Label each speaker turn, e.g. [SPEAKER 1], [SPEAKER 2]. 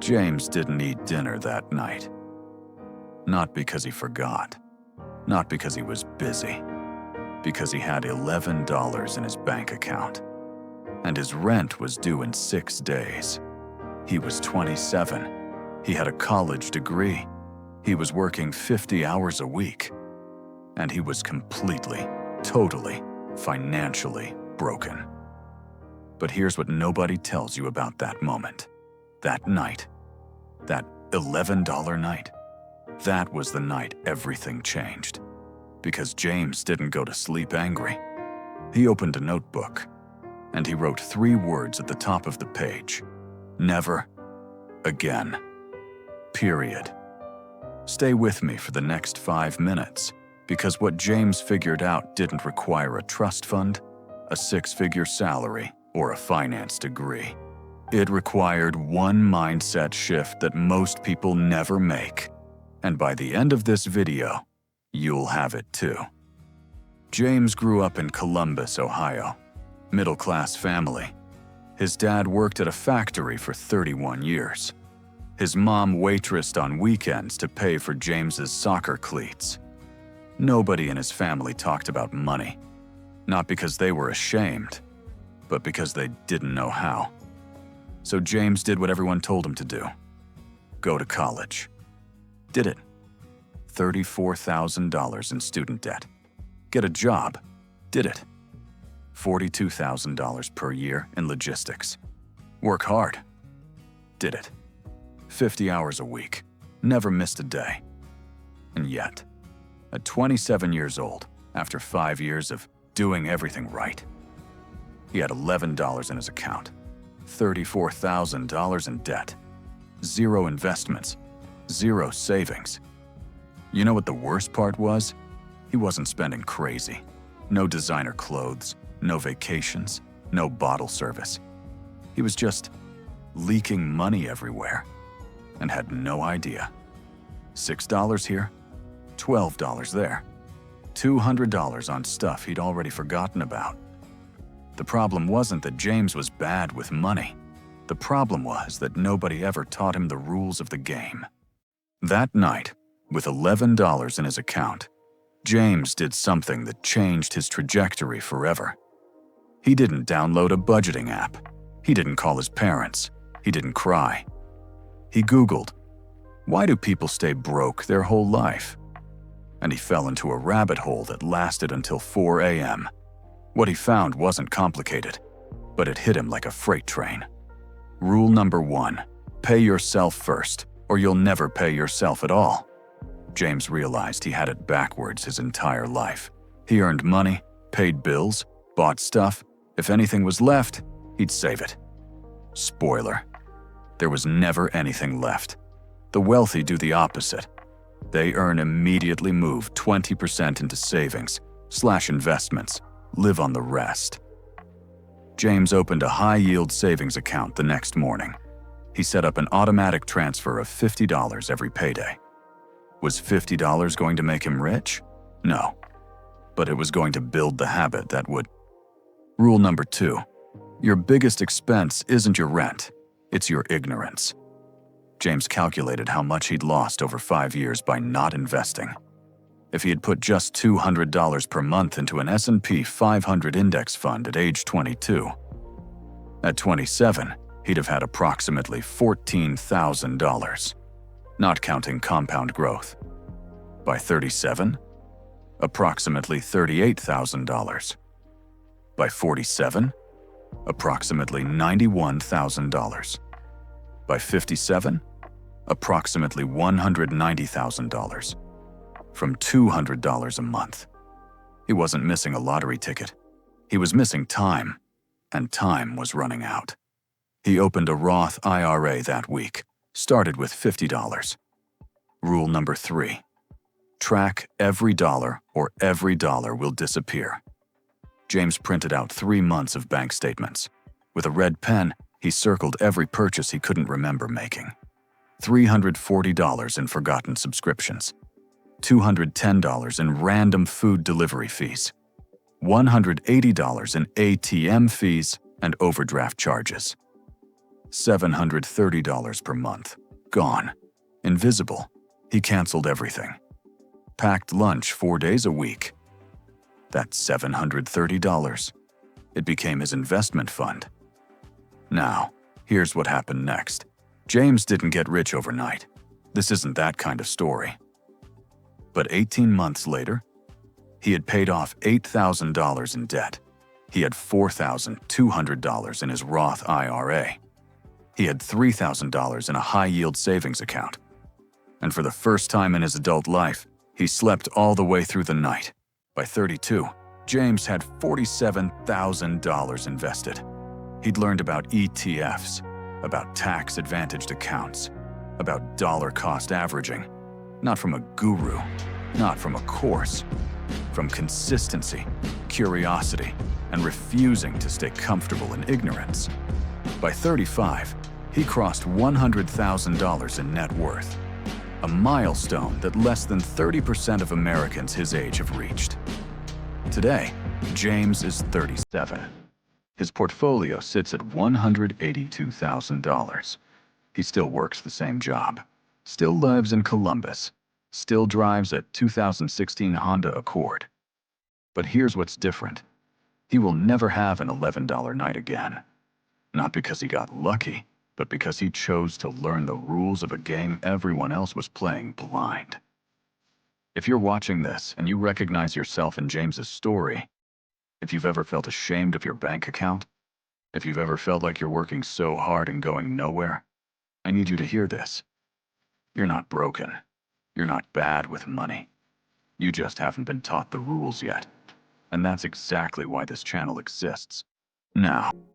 [SPEAKER 1] James didn't eat dinner that night. Not because he forgot. Not because he was busy. Because he had $11 in his bank account. And his rent was due in 6 days. He was 27. He had a college degree. He was working 50 hours a week. And he was completely, totally, financially broken. But here's what nobody tells you about that moment. That night. That $11 night. That was the night everything changed. Because James didn't go to sleep angry. He opened a notebook, and he wrote 3 words at the top of the page. Never again. Period. Stay with me for the next 5 minutes, because what James figured out didn't require a trust fund, a 6-figure salary, or a finance degree. It required one mindset shift that most people never make. And by the end of this video, you'll have it too. James grew up in Columbus, Ohio. Middle-class family. His dad worked at a factory for 31 years. His mom waitressed on weekends to pay for James's soccer cleats. Nobody in his family talked about money. Not because they were ashamed, but because they didn't know how. So James did what everyone told him to do. Go to college. Did it. $34,000 in student debt. Get a job. Did it. $42,000 per year in logistics. Work hard. Did it. 50 hours a week. Never missed a day. And yet, at 27 years old, after 5 years of doing everything right, he had $11 in his account, $34,000 in debt, 0 investments, 0 savings. You know what the worst part was? He wasn't spending crazy. No designer clothes, no vacations, no bottle service. He was just leaking money everywhere and had no idea. $6 here, $12 there, $200 on stuff he'd already forgotten about. The problem wasn't that James was bad with money. The problem was that nobody ever taught him the rules of the game. That night, with $11 in his account, James did something that changed his trajectory forever. He didn't download a budgeting app. He didn't call his parents. He didn't cry. He Googled, why do people stay broke their whole life? And he fell into a rabbit hole that lasted until 4 a.m. What he found wasn't complicated, but it hit him like a freight train. Rule number 1, pay yourself first, or you'll never pay yourself at all. James realized he had it backwards his entire life. He earned money, paid bills, bought stuff. If anything was left, he'd save it. Spoiler: there was never anything left. The wealthy do the opposite. They immediately move 20% into savings, slash investments, live on the rest. James opened a high-yield savings account the next morning. He set up an automatic transfer of $50 every payday. Was $50 going to make him rich? No. But it was going to build the habit that would. Rule number 2. Your biggest expense isn't your rent, it's your ignorance. James calculated how much he'd lost over 5 years by not investing. If he had put just $200 per month into an S&P 500 index fund at age 22, at 27, he'd have had approximately $14,000. Not counting compound growth. By 37, approximately $38,000. By 47, approximately $91,000. By 57, approximately $190,000. From $200 a month. He wasn't missing a lottery ticket. He was missing time, and time was running out. He opened a Roth IRA that week. Started with $50. Rule number 3. Track every dollar or every dollar will disappear. James printed out 3 months of bank statements. With a red pen, he circled every purchase he couldn't remember making. $340 in forgotten subscriptions. $210 in random food delivery fees. $180 in ATM fees and overdraft charges. $730 per month. Gone. Invisible. He canceled everything. Packed lunch 4 days a week. That's $730. It became his investment fund. Now, here's what happened next. James didn't get rich overnight. This isn't that kind of story. But 18 months later, he had paid off $8,000 in debt. He had $4,200 in his Roth IRA. He had $3,000 in a high-yield savings account. And for the first time in his adult life, he slept all the way through the night. By 32, James had $47,000 invested. He'd learned about ETFs, about tax-advantaged accounts, about dollar-cost averaging, not from a guru, not from a course, from consistency, curiosity, and refusing to stay comfortable in ignorance. By 35, he crossed $100,000 in net worth, a milestone that less than 30% of Americans his age have reached. Today, James is 37. His portfolio sits at $182,000. He still works the same job, still lives in Columbus, still drives a 2016 Honda Accord. But here's what's different. He will never have an $11 night again. Not because he got lucky, but because he chose to learn the rules of a game everyone else was playing blind. If you're watching this and you recognize yourself in James's story, if you've ever felt ashamed of your bank account, if you've ever felt like you're working so hard and going nowhere, I need you to hear this. You're not broken. You're not bad with money. You just haven't been taught the rules yet. And that's exactly why this channel exists. Now,